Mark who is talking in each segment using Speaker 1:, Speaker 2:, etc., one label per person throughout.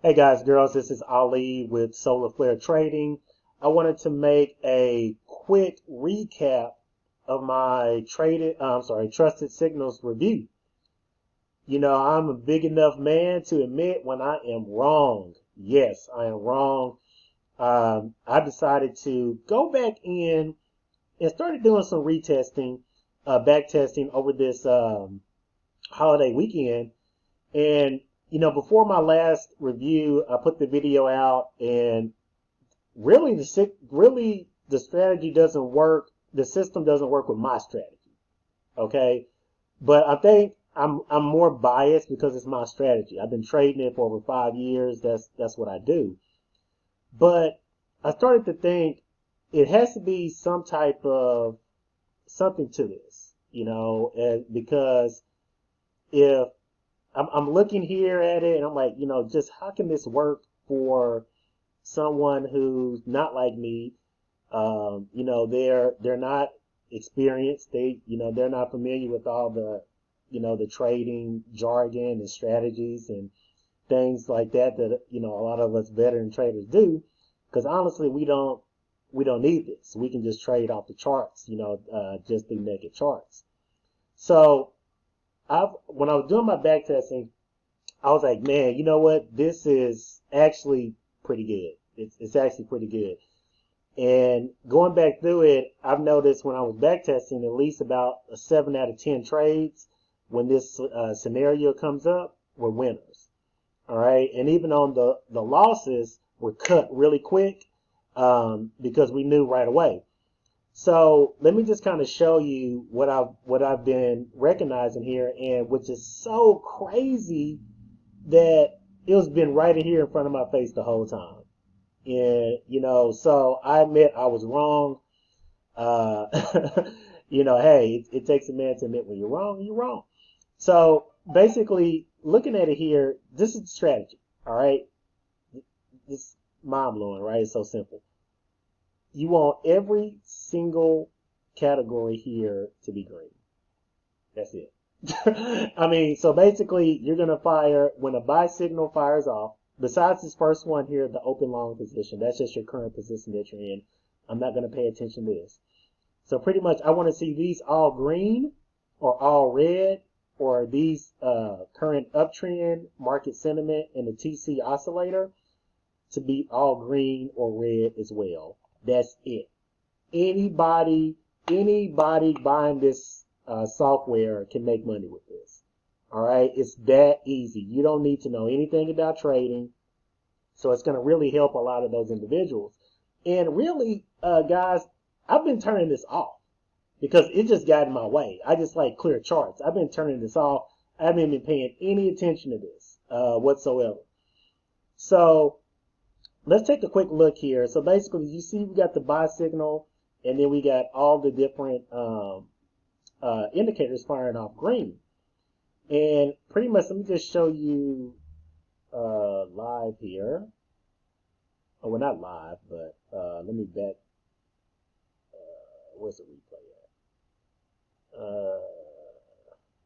Speaker 1: Hey guys, girls, this is Ali with Solar Flare Trading. I wanted to make a quick recap of my trusted signals review. You know, I'm a big enough man to admit when I am wrong. Yes, I am wrong. I decided to go back in and started doing some retesting, back testing over this holiday weekend. And before my last review, I put the video out, and really the strategy doesn't work. The system doesn't work with my strategy. Okay, but I think I'm more biased because it's my strategy. I've been trading it for over 5 years. That's what I do. But I started to think it has to be some type of something to this, because if I'm looking here at it and I'm like, just how can this work for someone who's not like me? They're not experienced. They're not familiar with all the trading jargon and strategies and things like that, a lot of us veteran traders do. Because honestly, we don't need this. We can just trade off the charts, just through naked charts. So when I was doing my back testing, I was like, man, you know what? This is actually pretty good. It's actually pretty good. And going back through it, I've noticed when I was back testing, at least about a 7 out of 10 trades, when this scenario comes up, were winners. All right. And even on the losses were cut really quick, because we knew right away. So let me just kind of show you what I've been recognizing here, and which is so crazy that it was been right here in front of my face the whole time. And so I admit I was wrong. Uh, hey, it takes a man to admit when you're wrong, you're wrong. So basically, looking at it here, this is the strategy. All right, this mind blowing, right? It's so simple. You want every single category here to be green. That's it. I mean, so basically, you're going to fire when a buy signal fires off. Besides this first one here, the open long position, that's just your current position that you're in. I'm not going to pay attention to this. So pretty much, I want to see these all green or all red, or these current uptrend, market sentiment, and the TC oscillator to be all green or red as well. That's it. Anybody buying this software can make money with this. All right, it's that easy. You don't need to know anything about trading, so it's going to really help a lot of those individuals. And really, guys, I've been turning this off because it just got in my way. I just like clear charts. I've been turning this off. I haven't been paying any attention to this whatsoever. So let's take a quick look here. So basically, you see we got the buy signal, and then we got all the different indicators firing off green. And pretty much, let me just show you live here. Oh, well, not live, but let me back. Where's the replay at?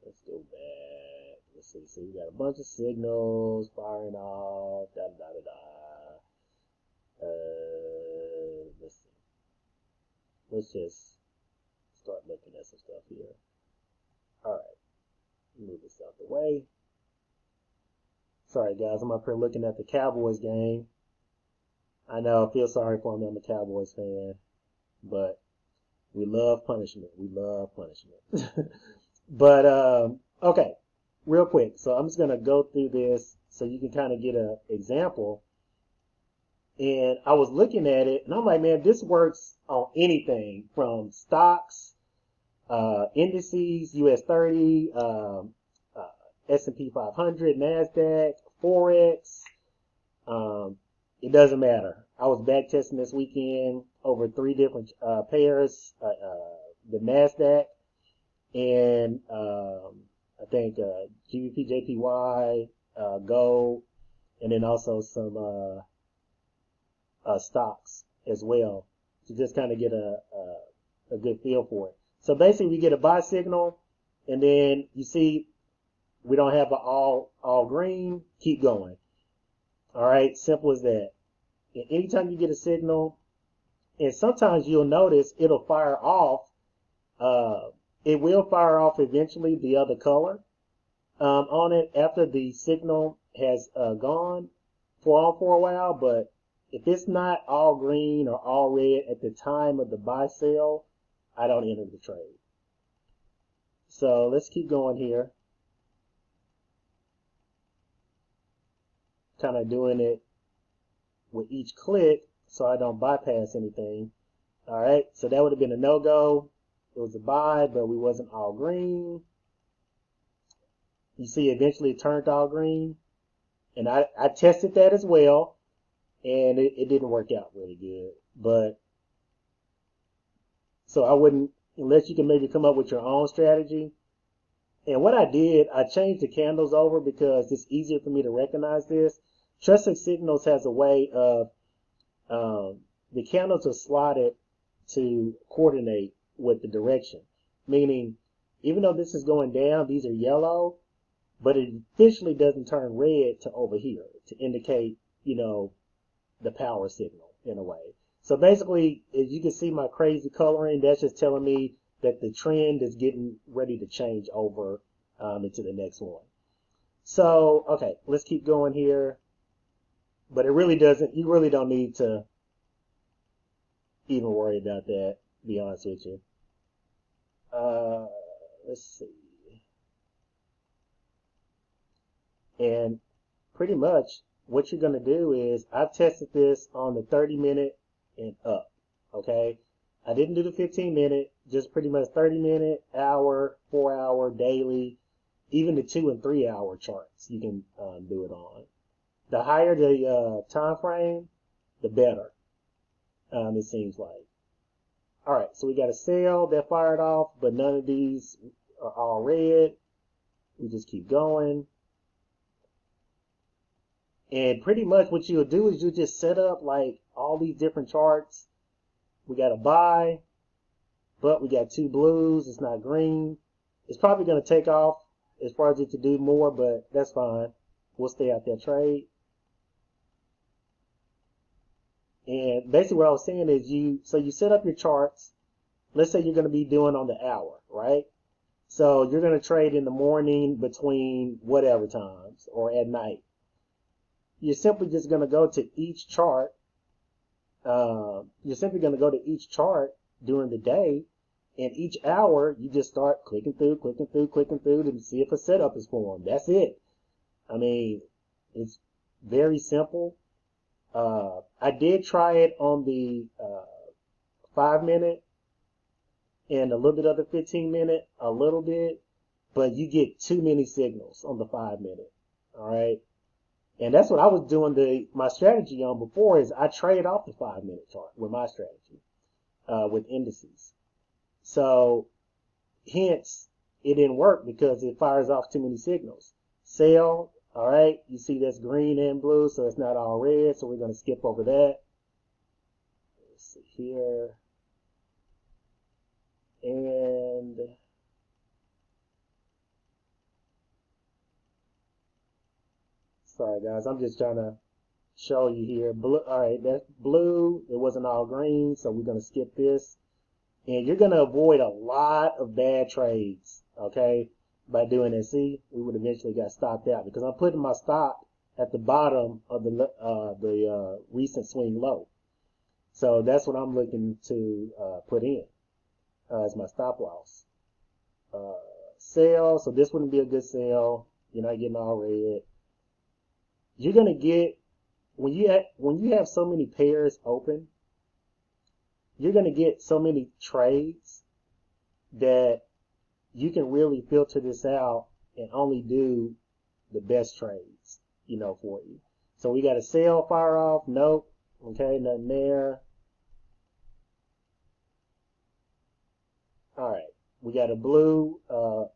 Speaker 1: Let's go back. Let's see. So we got a bunch of signals firing off. Da da da da. Let's see. Let's just start looking at some stuff here. All right. Move this out the way. Sorry, guys. I'm up here looking at the Cowboys game. I know. I feel sorry for me. I'm a Cowboys fan. But we love punishment. We love punishment. But, okay. Real quick. So I'm just going to go through this so you can kind of get an example. And I was looking at it, and I'm like, man, this works on anything from stocks, indices, US 30, S&P 500, NASDAQ, forex. It doesn't matter. I was back testing this weekend over 3 different pairs, the NASDAQ, and I think GBP, JPY, gold, and then also some stocks as well, to just kind of get a good feel for it. So basically, we get a buy signal, and then you see we don't have an all green. Keep going. All right, simple as that. And anytime you get a signal, and sometimes you'll notice it'll fire off. It will fire off eventually the other color on it after the signal has gone for a while. But if it's not all green or all red at the time of the buy sell, I don't enter the trade. So let's keep going here. Kind of doing it with each click so I don't bypass anything. All right, so that would have been a no-go. It was a buy, but we wasn't all green. You see, eventually it turned all green. And I tested that as well, and it didn't work out really good. But so I wouldn't, unless you can maybe come up with your own strategy. And what I did, I changed the candles over because it's easier for me to recognize this. Trusted Signals has a way of the candles are slotted to coordinate with the direction. Meaning, even though this is going down, these are yellow, but it officially doesn't turn red to over here to indicate, the power signal in a way. So basically, as you can see my crazy coloring, that's just telling me that the trend is getting ready to change over into the next one. So, okay, let's keep going here. But it really doesn't, you really don't need to even worry about that, to be honest with you. Let's see. And pretty much what you're going to do is, I've tested this on the 30-minute and up, okay? I didn't do the 15-minute, just pretty much 30-minute, hour, 4-hour, daily, even the 2 and 3 hour charts you can do it on. The higher the time frame, the better, it seems like. All right, so we got a sell that fired off, but none of these are all red. We just keep going. And pretty much what you'll do is you just set up like all these different charts. We got a buy, but we got 2 blues. It's not green. It's probably going to take off as far as it to do more, but that's fine. We'll stay out that trade. And basically what I was saying is you set up your charts. Let's say you're going to be doing on the hour, right? So you're going to trade in the morning between whatever times or at night. You're simply just going to go to each chart. You're simply going to go to each chart during the day, and each hour you just start clicking through to see if a setup is formed. That's it. I mean, it's very simple. I did try it on the 5-minute and a little bit of the 15-minute, a little bit, but you get too many signals on the 5-minute. All right. And that's what I was doing my strategy on before is I trade off the 5-minute chart with my strategy, with indices. So hence it didn't work because it fires off too many signals. Sell, all right, you see that's green and blue, so it's not all red, so we're going to skip over that. Let's see here. And sorry guys, I'm just trying to show you here. Blue, all right, that's blue. It wasn't all green, so we're going to skip this. And you're going to avoid a lot of bad trades, okay, by doing that. See, we would eventually got stopped out because I'm putting my stop at the bottom of the recent swing low. So that's what I'm looking to put in as my stop loss. Sell, so this wouldn't be a good sell. You're not getting all red. You're going to get, when you have so many pairs open, you're going to get so many trades that you can really filter this out and only do the best trades, for you. So we got a sell fire off. Nope. Okay, nothing there. All right. We got a blue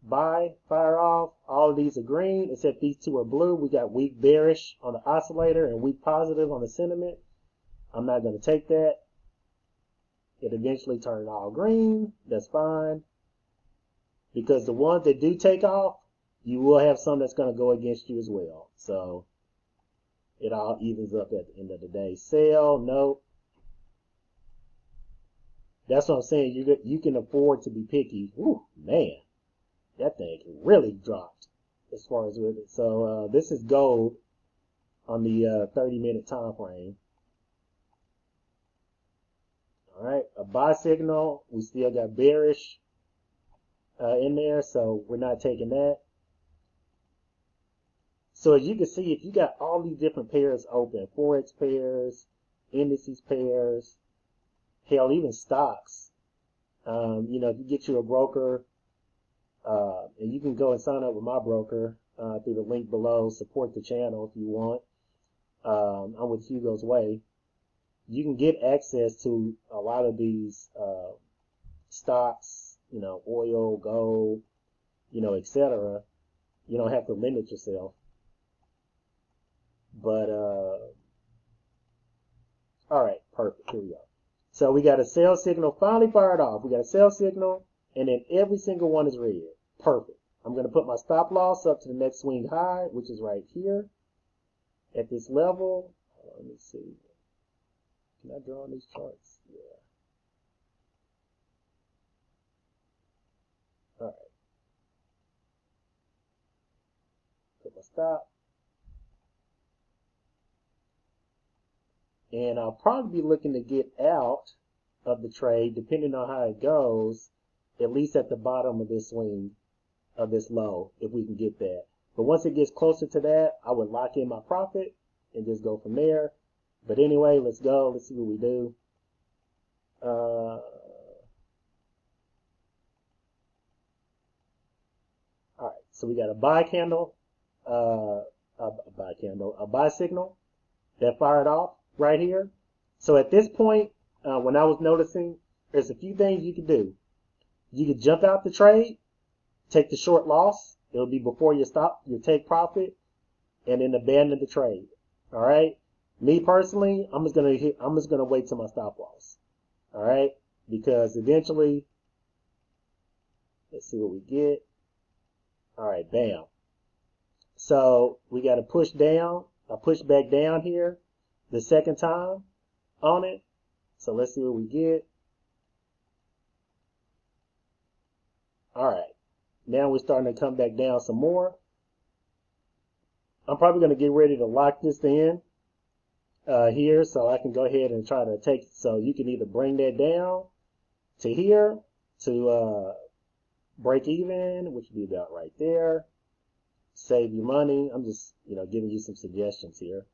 Speaker 1: buy fire off. All of these are green except these 2 are blue. We got weak bearish on the oscillator and weak positive on the sentiment. I'm not going to take that. It eventually turned all green. That's fine. Because the ones that do take off, you will have some that's going to go against you as well. So It all evens up at the end of the day. Sell, nope. That's what I'm saying. You can afford to be picky. Ooh, man, that thing really dropped as far as with it. So this is gold on the 30-minute time frame. All right, a buy signal. We still got bearish in there, so we're not taking that. So as you can see, if you got all these different pairs open, forex pairs, indices pairs, hell, even stocks. You know, if you get you a broker, and you can go and sign up with my broker through the link below. Support the channel if you want. I'm with Hugo's Way. You can get access to a lot of these stocks, you know, oil, gold, you know, etc. You don't have to limit yourself. But all right, perfect. Here we go. So we got a sell signal finally fired off. We got a sell signal, and then every single one is red. Perfect. I'm going to put my stop loss up to the next swing high, which is right here at this level. Let me see. Can I draw on these charts? Yeah. All right. Put my stop. And I'll probably be looking to get out of the trade, depending on how it goes, at least at the bottom of this swing, of this low, if we can get that. But once it gets closer to that, I would lock in my profit and just go from there. But anyway, let's go. Let's see what we do. All right, so we got a buy candle, a buy signal that fired off right here. So at this point, when I was noticing, there's a few things you could do. You could jump out the trade, take the short loss. It'll be before you stop, you take profit, and then abandon the trade. All right. Me personally, I'm just gonna wait till my stop loss. All right, because eventually, let's see what we get. All right, bam. So we got to push down. I push back down here the second time on it. So let's see what we get. All right, now we're starting to come back down some more. I'm probably going to get ready to lock this in here, so I can go ahead and try to take. So you can either bring that down to here to break even, which would be about right there. Save you money. I'm just, you know, giving you some suggestions here.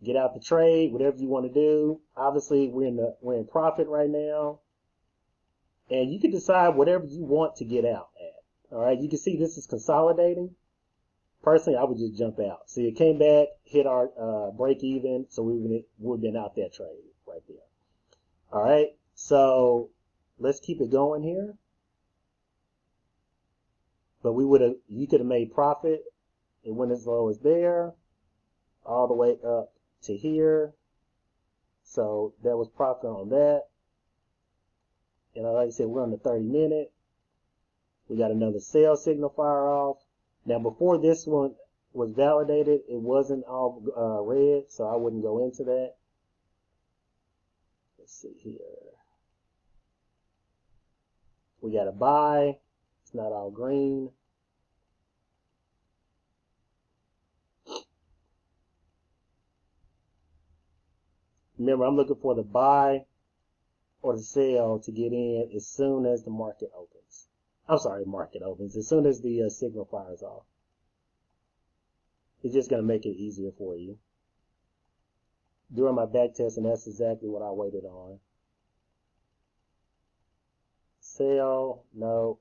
Speaker 1: Get out the trade, whatever you want to do. Obviously, we're in profit right now, and you can decide whatever you want to get out at. All right, you can see this is consolidating. Personally, I would just jump out. See, it came back, hit our break even, so we would have been out that trade right there. All right, so let's keep it going here. But you could have made profit. It went as low as there, all the way up to here. So that was profit on that. And like I said, we're on the 30-minute. We got another sell signal fire off. Now, before this one was validated, it wasn't all red, so I wouldn't go into that. Let's see here. We got a buy. It's not all green. Remember, I'm looking for the buy or the sell to get in as soon as the market opens. I'm sorry, market opens. As soon as the signal fires off. It's just going to make it easier for you. During my back test, and that's exactly what I waited on. Sell, no.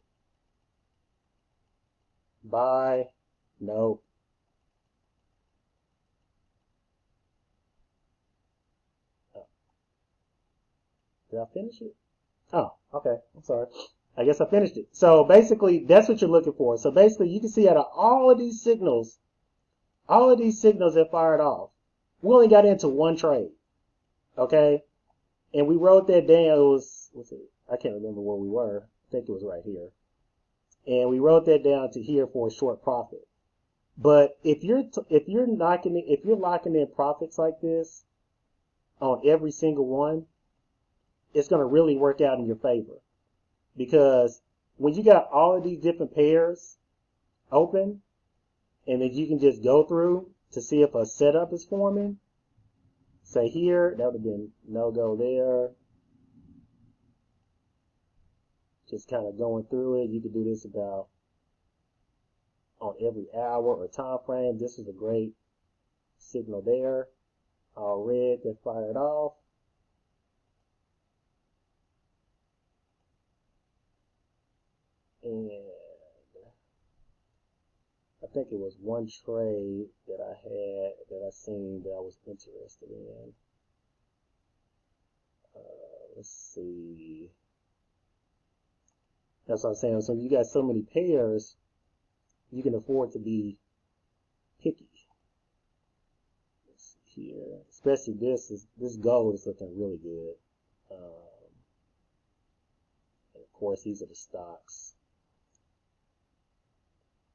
Speaker 1: Buy, no. Oh. Did I finish it? Oh, okay. I'm sorry. I guess I finished it. So basically, that's what you're looking for. So basically, you can see out of all of these signals that fired off, we only got into one trade. Okay? And we wrote that down. It was, I can't remember where we were. I think it was right here. And we wrote that down to here for a short profit. But if you're locking in profits like this on every single one, it's going to really work out in your favor. Because when you got all of these different pairs open, and then you can just go through to see if a setup is forming. Say here, that would have been no go there. Just kind of going through it. You could do this about on every hour or time frame. This is a great signal there. All red, that fired off. And I think it was one trade that I had that I seen that I was interested in. Let's see. That's what I'm saying. So you got so many pairs, you can afford to be picky. Let's see here. Especially this gold is looking really good. And of course, these are the stocks.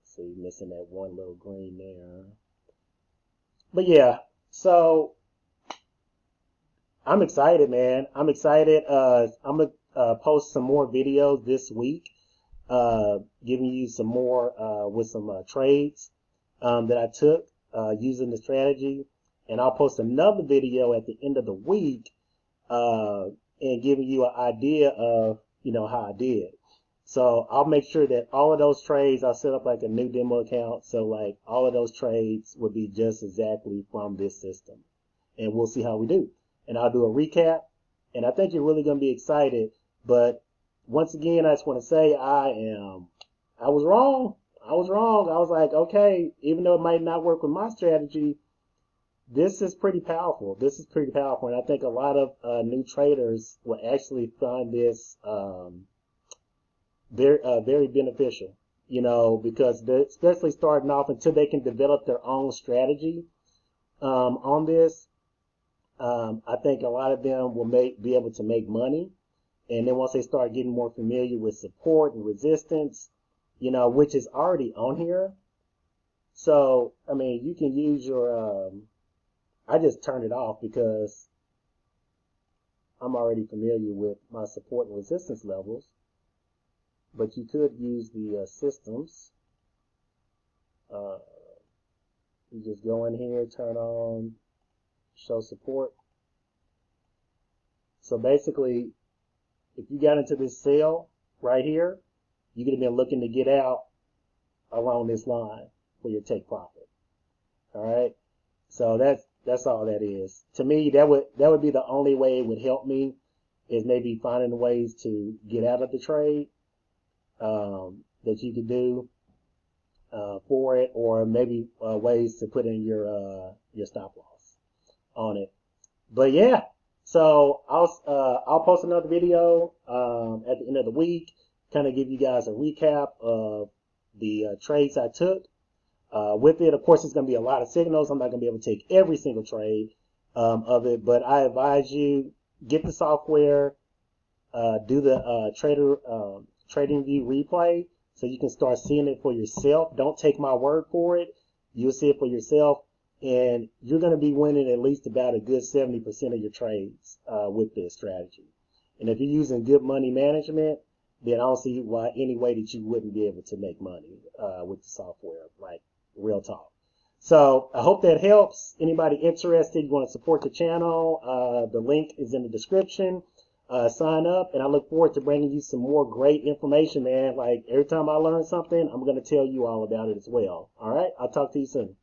Speaker 1: So you're missing that one little green there. But yeah, so I'm excited, man. I'm excited. I'm gonna post some more videos this week, giving you some more with some trades that I took using the strategy, and I'll post another video at the end of the week and giving you an idea of how I did. So I'll make sure that all of those trades, I'll set up like a new demo account. So like all of those trades will be just exactly from this system. And we'll see how we do. And I'll do a recap. And I think you're really going to be excited. But once again, I just want to say I was wrong. I was wrong. I was like, okay, even though it might not work with my strategy, this is pretty powerful. This is pretty powerful. And I think a lot of new traders will actually find this very beneficial, because they're especially starting off until they can develop their own strategy on this. I think a lot of them will be able to make money, and then once they start getting more familiar with support and resistance, which is already on here. So I mean, you can use your. I just turned it off because I'm already familiar with my support and resistance levels. But you could use the systems. You just go in here, turn on show support. So basically, if you got into this sell right here, you could have been looking to get out along this line for your take profit. All right. So that's all that is. To me, that would be the only way it would help me, is maybe finding ways to get out of the trade. That you could do for it, or maybe ways to put in your stop loss on it. But yeah, so I'll post another video at the end of the week, kind of give you guys a recap of the trades I took. With it, of course, it's going to be a lot of signals. I'm not going to be able to take every single trade of it, but I advise you get the software, do the TradingView replay, so you can start seeing it for yourself. Don't take my word for it. You'll see it for yourself, and you're going to be winning at least about a good 70% of your trades with this strategy. And if you're using good money management, then I don't see any way that you wouldn't be able to make money with the software, like real talk. So I hope that helps. Anybody interested, you want to support the channel, the link is in the description. Sign up, and I look forward to bringing you some more great information, man. Like every time I learn something, I'm going to tell you all about it as well. All right, I'll talk to you soon.